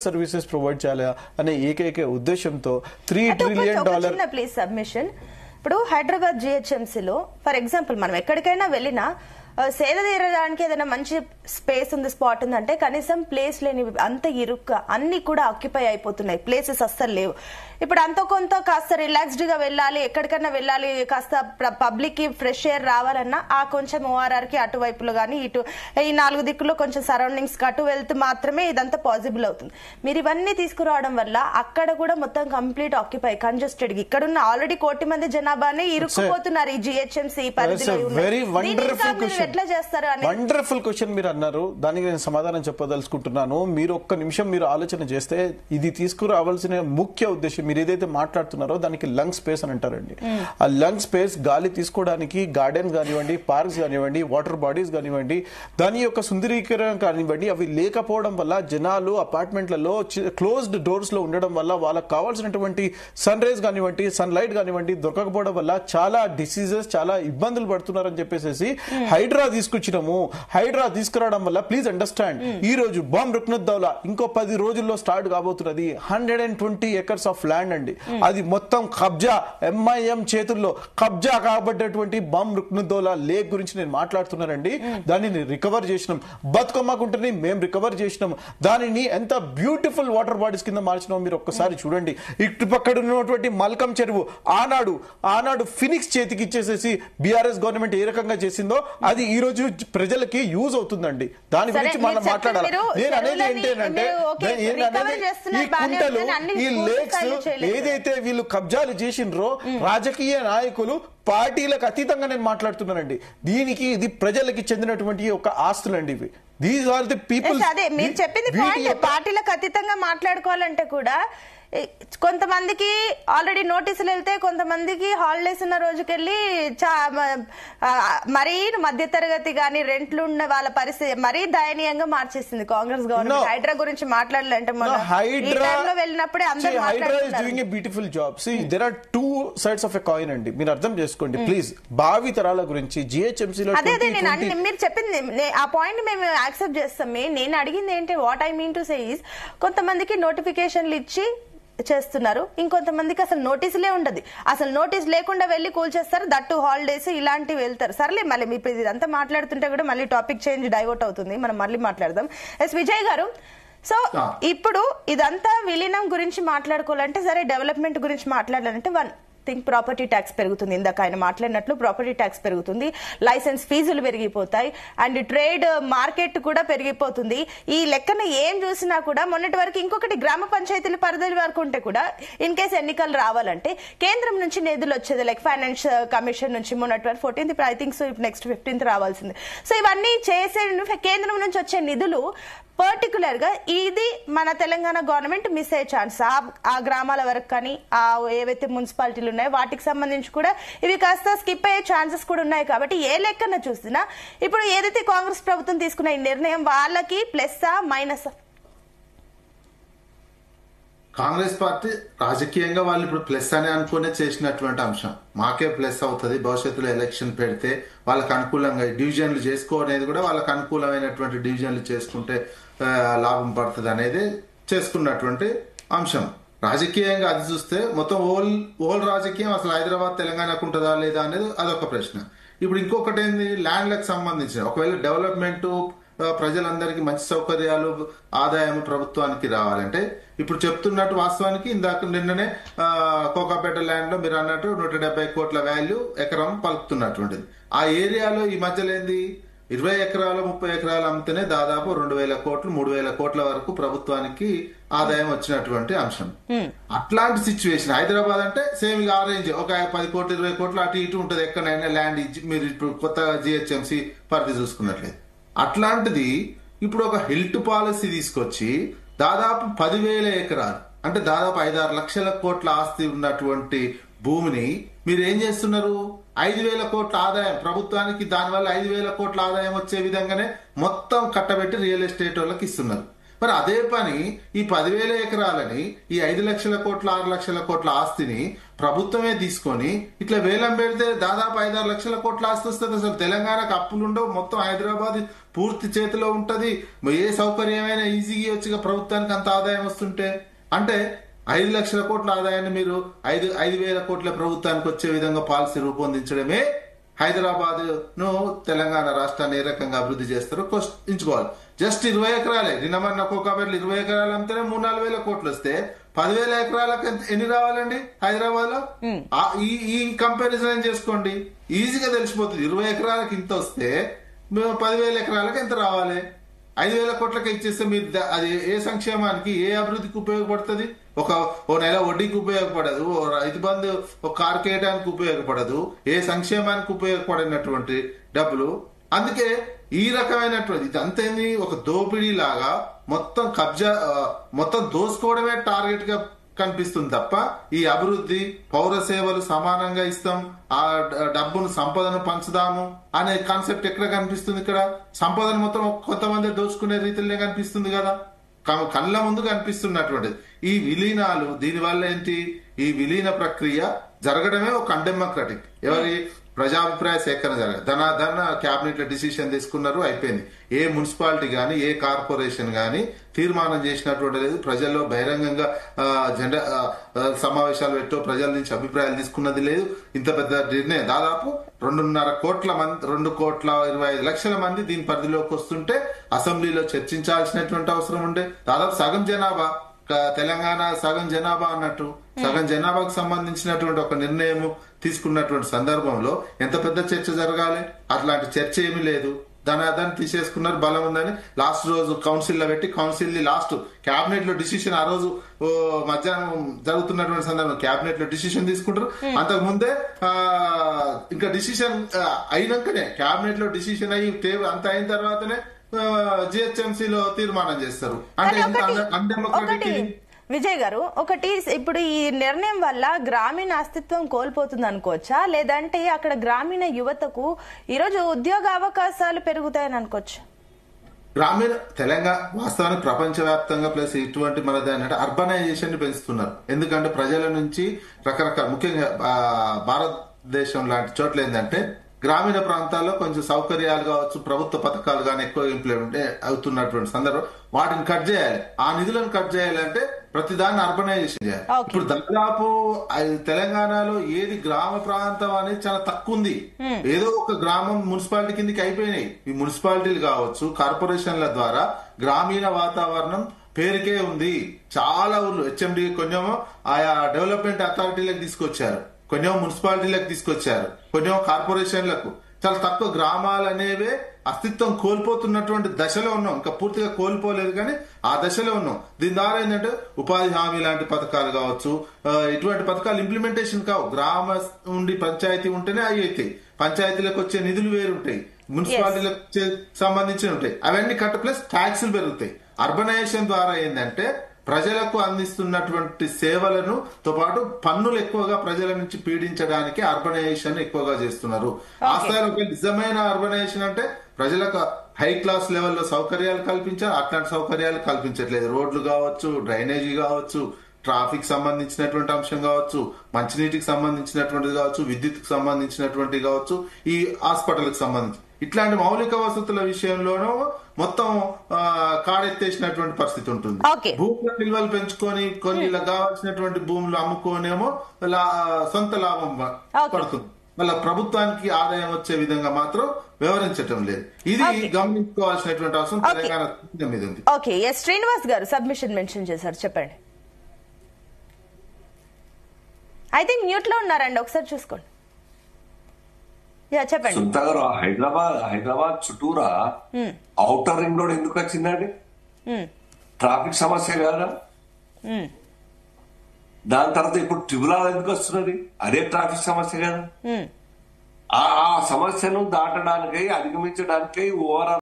Services provide చేయాలి అనే ఏకైక ఉద్దేశంతో $3 ట్రిలియన్ ప్లీజ్ సబ్మిషన్. ఇప్పుడు హైదరాబాద్ జిహెచ్ఎంసీలో ఫర్ ఎగ్జాంపుల్ మనం ఎక్కడికైనా వెళ్ళినా సేద తీరడానికి ఏదైనా మంచి స్పేస్ ఉంది, స్పాట్ ఉందంటే కనీసం ప్లేస్ లేని అంత ఇరుక్క అన్ని కూడా ఆక్యుపై అయిపోతున్నాయి, ప్లేసెస్ అస్సలు లేవు. ఇప్పుడు అంత కొంత కాస్త రిలాక్స్డ్ గా వెళ్ళాలి, ఎక్కడికైనా వెళ్ళాలి, కాస్త పబ్లిక్ కి ఫ్రెష్ ఎయిర్ రావాలన్నా ఆ కొంచెం ఓఆర్ఆర్ కి అటువైపులో గానీ ఇటు ఈ 4 దిక్కుల్లో కొంచెం సరౌండింగ్స్ కి అటు వెళ్తే మాత్రమే ఇదంతా పాసిబుల్ అవుతుంది. మీరు ఇవన్నీ తీసుకురావడం వల్ల అక్కడ కూడా మొత్తం కంప్లీట్ ఆక్యుపై కంజెస్టెడ్, ఇక్కడున్న ఆల్రెడీ 1 కోటి మంది జనాభాని ఇరుక్కుపోతున్నారు ఈ జిహెచ్ఎంసీ పరిధిలో. ఎట్లా చేస్తారు? వండర్ఫుల్ క్వశ్చన్ మీరు అన్నారు, దానికి నేను సమాధానం చెప్పదలుచుకుంటున్నాను. మీరు ఒక్క నిమిషం మీరు ఆలోచన చేస్తే ఇది తీసుకురావాల్సిన ముఖ్య ఉద్దేశం మీరు ఏదైతే మాట్లాడుతున్నారో దానికి లంగ్ స్పేస్ అని అంటారండి. ఆ లంగ్ స్పేస్ గాలి తీసుకోవడానికి గార్డెన్స్ కానివ్వండి, పార్క్స్ కానివ్వండి, వాటర్ బాడీస్ కానివ్వండి, దాని యొక్క సుందరీకరణ కానివ్వండి, అవి లేకపోవడం వల్ల జనాలు అపార్ట్మెంట్లలో క్లోజ్డ్ డోర్స్ లో ఉండడం వల్ల వాళ్ళకి కావాల్సినటువంటి సన్ రైజ్ కానివ్వండి, సన్ లైట్ కానివ్వండి దొరకకపోవడం వల్ల చాలా డిసీజెస్, చాలా ఇబ్బందులు పడుతున్నారని చెప్పేసి హైడ్రా తీసుకొచ్చినాము. హైడ్రా తీసుకురావడం వల్ల ప్లీజ్ అండర్స్టాండ్, ఈ రోజు బాంబ్ రుక్నుద్దౌలా ఇంకో 10 రోజుల్లో స్టార్ట్ కాబోతున్నది. 120 acres ఆఫ్ ల్యాండ్ అండి, అది మొత్తం కబ్జా, ఎంఐఎం చేతుల్లో కబ్జా కాబడ్డటువంటి బాంబ్ రుక్నుద్దౌలా లేక్ గురించి నేను మాట్లాడుతున్నానండి. దానిని రికవర్ చేసినాం, బతుకమ్మకుంటని మేము రికవర్ చేసినాం, దానిని ఎంత బ్యూటిఫుల్ వాటర్ బాడీస్ కింద మార్చినాం మీరు ఒక్కసారి చూడండి. ఇటు పక్కన ఉన్నటువంటి మల్కం చెరువు ఆనాడు ఫినిక్స్ చేతికి ఇచ్చేసేసి బీఆర్ఎస్ గవర్నమెంట్ ఏ రకంగా చేసిందో అది ఈ రోజు ప్రజలకి యూజ్ అవుతుందండి. దాని గురించి మనం మాట్లాడాలి. నేను అనేది ఏంటంటే ఈ కుంటలు, ఈ లేక్స్ ఏదైతే వీళ్ళు కబ్జాలు చేసిండ్రో రాజకీయ నాయకులు పార్టీలకు అతీతంగా నేను మాట్లాడుతున్నానండి. దీనికి ఇది ప్రజలకి చెందినటువంటి ఒక ఆస్తులండి ఇవి. These are the people. అదే మీరు చెప్పింది పాయింట్. పార్టీలకు అతీతంగా మాట్లాడుకోవాలంటే కూడా కొంతమందికి ఆల్రెడీ నోటీసులు వెళ్తే, కొంతమందికి హాలిడేస్ ఉన్న రోజుకెళ్ళి మరీ మధ్యతరగతి గానీ రెంట్లు ఉన్న వాళ్ళ పరిస్థితి మరీ దయనీయంగా మార్చేసింది కాంగ్రెస్ గవర్నమెంట్. హైడ్రా గురించి మాట్లాడాలంటే వెళ్ళినప్పుడే అందరూ beautiful job. There are 2 sides of a coin అండి, మీరు అర్థం చేసుకోండి ప్లీజ్. భావి తరాల గురించి జిహెచ్ఎంసీలో అదే మీరు చెప్పింది ఆ పాయింట్ మేము యాక్సెప్ట్ చేస్తాం. నేను అడిగింది ఏంటి, what I mean to say is కొంతమందికి నోటిఫికేషన్లు ఇచ్చి చేస్తున్నారు, ఇంకొంతమందికి అసలు నోటీసులే ఉండదు. అసలు నోటీస్ లేకుండా వెళ్లి కూల్చేస్తారు, దట్టు హాలిడేస్ ఇలాంటివి వెళ్తారు. సర్లే మళ్ళీ ఇప్పుడు ఇదంతా మాట్లాడుతుంటే కూడా మళ్ళీ టాపిక్ చేంజ్ డైవర్ట్ అవుతుంది, మనం మళ్ళీ మాట్లాడదాం. విజయ్ గారు, సో ఇప్పుడు ఇదంతా విలీనం గురించి మాట్లాడుకోవాలంటే, సరే డెవలప్మెంట్ గురించి మాట్లాడాలంటే ప్రాపర్టీ ట్యాక్స్ పెరుగుతుంది. ఇందాక ఆయన మాట్లాడినట్లు ప్రాపర్టీ ట్యాక్స్ పెరుగుతుంది, లైసెన్స్ ఫీజులు పెరిగిపోతాయి, అండ్ ట్రేడ్ మార్కెట్ కూడా పెరిగిపోతుంది. ఈ లెక్కన ఏం చూసినా కూడా మొన్నటి వరకు ఇంకొకటి గ్రామ పంచాయతీల పరిధి వరకు ఉంటే కూడా ఇన్ కేసు ఎన్నికలు రావాలంటే కేంద్రం నుంచి నిధులు వచ్చేది, లైక్ ఫైనాన్స్ కమిషన్ నుంచి మొన్నటి వరకు 14th I think, so next 15th రావాల్సింది. సో ఇవన్నీ చేసే కేంద్రం నుంచి వచ్చే నిధులు పర్టికులర్ గా ఇది మన తెలంగాణ గవర్నమెంట్ మిస్ అయ్యే ఛాన్స్. ఆ గ్రామాల వరకు కానీ ఆ ఏవైతే మున్సిపాలిటీలు ఉన్నాయో వాటికి సంబంధించి కూడా ఇవి కాస్త స్కిప్ అయ్యే ఛాన్సెస్ కూడా ఉన్నాయి. కాబట్టి ఏ లెక్కన చూసినా ఇప్పుడు ఏదైతే కాంగ్రెస్ ప్రభుత్వం తీసుకున్న ఈ నిర్ణయం వాళ్ళకి ప్లస్సా మైనస్? కాంగ్రెస్ పార్టీ రాజకీయంగా వాళ్ళు ఇప్పుడు ప్లస్ అని అనుకునే చేసినటువంటి అంశం. మాకే ప్లస్ అవుతుంది, భవిష్యత్తులో ఎలక్షన్ పెడితే వాళ్ళకు అనుకూలంగా డివిజన్లు చేసుకోనేది కూడా వాళ్ళకు అనుకూలమైనటువంటి డివిజన్లు చేసుకుంటే లాభం పడుతుంది అనేది చేసుకున్నటువంటి అంశం. రాజకీయంగా అది చూస్తే మొత్తం ఓల్ రాజకీయం అసలు హైదరాబాద్ తెలంగాణకు ఉంటుందా లేదా అనేది అదొక ప్రశ్న. ఇప్పుడు ఇంకొకటి ఏంది, ల్యాండ్లకు సంబంధించిన ఒకవేళ డెవలప్మెంట్ ప్రజలందరికీ మంచి సౌకర్యాలు, ఆదాయం ప్రభుత్వానికి రావాలంటే ఇప్పుడు చెప్తున్నట్టు వాస్తవానికి నిన్ననే కోకాపేట ల్యాండ్ లో మీరు అన్నట్టు 170 కోట్ల వాల్యూ ఎకరం పలుకుతున్నటువంటిది. ఆ ఏరియాలో ఈ మధ్యలో ఏంది 20 ఎకరాలు 30 ఎకరాలు అమ్మితేనే దాదాపు 2,000 కోట్లు 3,000 కోట్ల వరకు ప్రభుత్వానికి ఆదాయం వచ్చినటువంటి అంశం. అట్లాంటి సిచ్యువేషన్ హైదరాబాద్ అంటే సేమ్ ఆ రేంజ్, ఒక 10 కోట్లు 20 కోట్లు అటు ఇటు ఉంటుంది ఎక్కడైనా ల్యాండ్. మీరు ఇప్పుడు కొత్తగా జిహెచ్ఎంసీ పరిధి చూసుకున్నట్లేదు. అట్లాంటిది ఇప్పుడు ఒక హిల్ట్ పాలసీ తీసుకొచ్చి దాదాపు 10,000 ఎకరాలు అంటే దాదాపు 5-6 లక్షల కోట్ల ఆస్తి ఉన్నటువంటి భూమిని మీరు ఏం చేస్తున్నారు, 5,000 కోట్ల ఆదాయం ప్రభుత్వానికి, దానివల్ల 5,000 కోట్ల ఆదాయం వచ్చే విధంగానే మొత్తం కట్టబెట్టి రియల్ ఎస్టేట్ వాళ్ళకి ఇస్తున్నారు. మరి అదే పని ఈ 10,000 ఎకరాలని ఈ 5 లక్షల కోట్ల 6 లక్షల కోట్ల ఆస్తిని ప్రభుత్వమే తీసుకొని ఇట్లా వేలం పెడితే దాదాపు 5-6 లక్షల కోట్ల ఆస్తి వస్తుంది. అసలు తెలంగాణకు అప్పులు ఉండవు, మొత్తం హైదరాబాద్ పూర్తి చేతిలో ఉంటది. ఏ సౌకర్యమైనా ఈజీగా వచ్చి ప్రభుత్వానికి అంత ఆదాయం వస్తుంటే, అంటే 5 లక్షల కోట్ల ఆదాయాన్ని మీరు 5,000 కోట్ల ప్రభుత్వానికి వచ్చే విధంగా పాలసీ రూపొందించడమే హైదరాబాద్ ను తెలంగాణ రాష్ట్రాన్ని ఏ రకంగా అభివృద్ధి చేస్తారో ఎంచుకోవాలి. జస్ట్ 20 ఎకరాలే నిన్నమన్న కోకాపేటలో 20 ఎకరాలు అమ్మితేనే 3-4 వేల కోట్లు వస్తే 10,000 ఎకరాలకు ఎన్ని రావాలండి హైదరాబాద్ లో? ఈ కంపారిజన్ చేసుకోండి, ఈజీగా తెలిసిపోతుంది. 20 ఎకరాలకు ఇంత వస్తే 10,000 ఎకరాలకు ఎంత రావాలి? 5,000 కోట్లకి ఇచ్చేస్తే మీరు అది ఏ సంక్షేమానికి ఏ అభివృద్ధికి ఉపయోగపడుతుంది? ఓ నెల వడ్డీకి ఉపయోగపడదు, ఓ రైతు బంధు ఒక కారు కేయడానికి ఉపయోగపడదు, ఏ సంక్షేమానికి ఉపయోగపడినటువంటి డబ్బులు. అందుకే ఈ రకమైనటువంటి ఇదంతేంది ఒక దోపిడీ లాగా మొత్తం కబ్జా, మొత్తం దోసుకోవడమే టార్గెట్ గా కనిపిస్తుంది తప్ప ఈ అభివృద్ధి పౌర సేవలు సమానంగా ఇస్తాం, ఆ డబ్బును సంపదను పంచుదాము అనే కాన్సెప్ట్ ఎక్కడ కనిపిస్తుంది? ఇక్కడ సంపదను మొత్తం కొంతమంది దోచుకునే రీతిలోనే కనిపిస్తుంది కదా, కళ్ళ ముందు కనిపిస్తున్నటువంటిది. ఈ విలీనాలు దీనివల్ల ఏంటి? ఈ విలీన ప్రక్రియ జరగడమే ఒక అన్డెమోక్రటిక్. ఎవరి ప్రజాభిప్రాయ సేకరణ జరగదు. దాన్ని క్యాబినెట్ లో డిసిషన్ తీసుకున్నారు, అయిపోయింది. ఏ మున్సిపాలిటీ గాని ఏ కార్పొరేషన్ గాని తీర్మానం చేసినటువంటి లేదు, ప్రజల్లో బహిరంగంగా జెండా సమావేశాలు పెట్టో ప్రజల నుంచి అభిప్రాయాలు తీసుకున్నది లేదు. ఇంత పెద్ద నిర్ణయం దాదాపు 2.5 కోట్ల మంది 2,25,00,000 మంది దీని పరిధిలోకి వస్తుంటే అసెంబ్లీలో చర్చించాల్సినటువంటి అవసరం ఉండే. దాదాపు సగం జనాభా, తెలంగాణ సగం జనాభా అన్నట్టు సగం జనాభాకు సంబంధించినటువంటి ఒక నిర్ణయం తీసుకున్నటువంటి సందర్భంలో ఎంత పెద్ద చర్చ జరగాలి? అట్లాంటి చర్చ ఏమీ లేదు. దాన్ని తీసేసుకున్నారు, బలం ఉందని లాస్ట్ రోజు కౌన్సిల్ లో పెట్టి కౌన్సిల్ లాస్ట్ క్యాబినెట్ లో డిసిషన్ ఆ రోజు మధ్యాహ్నం జరుగుతున్నటువంటి సందర్భంలో క్యాబినెట్ లో డిసిషన్ తీసుకుంటారు. అంతకు ముందే ఇంకా డిసిషన్ అయినాకనే క్యాబినెట్ లో డిసిషన్ అయ్యి అంత అయిన తర్వాతనే జిహెచ్ఎంసీలో తీర్మానం చేస్తారు. అంటే విజయ్ గారు, ఒకటి ఇప్పుడు ఈ నిర్ణయం వల్ల గ్రామీణ అస్తిత్వం కోల్పోతుంది అనుకోవచ్చా, లేదంటే అక్కడ గ్రామీణ యువతకు ఈరోజు ఉద్యోగ అవకాశాలు పెరుగుతాయని అనుకోవచ్చు? గ్రామీణ తెలంగాణ వాస్తవానికి ప్రపంచవ్యాప్తంగా ప్లస్ ఇటువంటి మనది అంటే అర్బనైజేషన్ ని పెంచుతున్నారు. ఎందుకంటే ప్రజల నుంచి రకరకాల ముఖ్యంగా భారతదేశం లాంటి చోట్ల ఏంటంటే గ్రామీణ ప్రాంతాల్లో కొంచెం సౌకర్యాలు కావచ్చు, ప్రభుత్వ పథకాలు కానీ ఎక్కువ ఇంప్లిమెంట్ అవుతున్నటువంటి సందర్భం వాటిని కట్ చేయాలి. ఆ నిధులను కట్ చేయాలంటే ప్రతిదాన్ని అర్బనైజేషన్ చేయాలి. ఇప్పుడు దాదాపు తెలంగాణలో ఏది గ్రామ ప్రాంతం అనేది చాలా తక్కువ ఉంది. ఏదో ఒక గ్రామం మున్సిపాలిటీ కిందకి అయిపోయినాయి. ఈ మున్సిపాలిటీలు కావచ్చు, కార్పొరేషన్ల ద్వారా గ్రామీణ వాతావరణం పేరుకే ఉంది. చాలా ఊర్లు హెచ్ఎండి కొంచెం ఆయా డెవలప్మెంట్ అథారిటీలకు తీసుకొచ్చారు, కొంచెం మున్సిపాలిటీలకు తీసుకొచ్చారు, కొంచెం కార్పొరేషన్లకు. చాలా తక్కువ గ్రామాలు అనేవే అస్తిత్వం కోల్పోతున్నటువంటి దశలో ఉన్నాం. ఇంకా పూర్తిగా కోల్పోలేదు కానీ ఆ దశలో ఉన్నాం. దీని ద్వారా ఏంటంటే ఉపాధి హామీ లాంటి పథకాలు కావచ్చు, ఇటువంటి పథకాలు ఇంప్లిమెంటేషన్ కావు. గ్రామ నుండి పంచాయతీ ఉంటేనే అవి అవుతాయి. పంచాయతీలకు వచ్చే నిధులు వేరుంటాయి, మున్సిపాలిటీలకు సంబంధించి ఉంటాయి. అవన్నీ కట్ ప్లస్ ట్యాక్సులు పెరుగుతాయి. అర్బనైజేషన్ ద్వారా ఏంటంటే ప్రజలకు అందిస్తున్నటువంటి సేవలను తో పాటు పన్నులు ఎక్కువగా ప్రజల నుంచి పీడించడానికి అర్బనైజేషన్ ఎక్కువగా చేస్తున్నారు. ఆ స్థాయిలో నిజమైన అర్బనైజేషన్ అంటే ప్రజలకు హై క్లాస్ లెవెల్లో సౌకర్యాలు కల్పించాలి. అట్లాంటి సౌకర్యాలు కల్పించట్లేదు. రోడ్లు కావచ్చు, డ్రైనేజీ కావచ్చు, ట్రాఫిక్ సంబంధించినటువంటి అంశం కావచ్చు, మంచినీటికి సంబంధించినటువంటిది కావచ్చు, విద్యుత్కి సంబంధించినటువంటి కావచ్చు, ఈ హాస్పిటల్కి సంబంధించి ఇట్లాంటి మౌలిక వసతుల విషయంలోనూ మొత్తం కాడెత్తేసినటువంటి పరిస్థితి ఉంటుంది. భూముల నిల్వలు పెంచుకొని కొన్ని కావాల్సినటువంటి భూములు అమ్ముకోనేమో సొంత లాభం పడుతుంది. మళ్ళీ ప్రభుత్వానికి ఆదాయం వచ్చే విధంగా మాత్రం వివరించటం లేదు. ఇది గమనించుకోవాల్సినటువంటి అవసరం తెలంగాణ మీద ఉంది. ఓకే, శ్రీనివాస్ గారు సబ్మిషన్ మెన్షన్ చేశారు, చెప్పండి. ఐ థింక్ మ్యూట్ లో ఉన్నారండి, ఒకసారి చూసుకోండి. చెప్పండి. హైదరాబాద్ చుట్టూరా ఔటర్ రింగ్ రోడ్ ఎందుకు వచ్చిందండి? ట్రాఫిక్ సమస్య కదా. దాని తర్వాత ఇప్పుడు ట్రిబులార్ ఎందుకు వస్తున్నది? అదే ట్రాఫిక్ సమస్య కదా. ఆ సమస్యను దాటడానికి, అధిగమించడానికి ఓవరాల్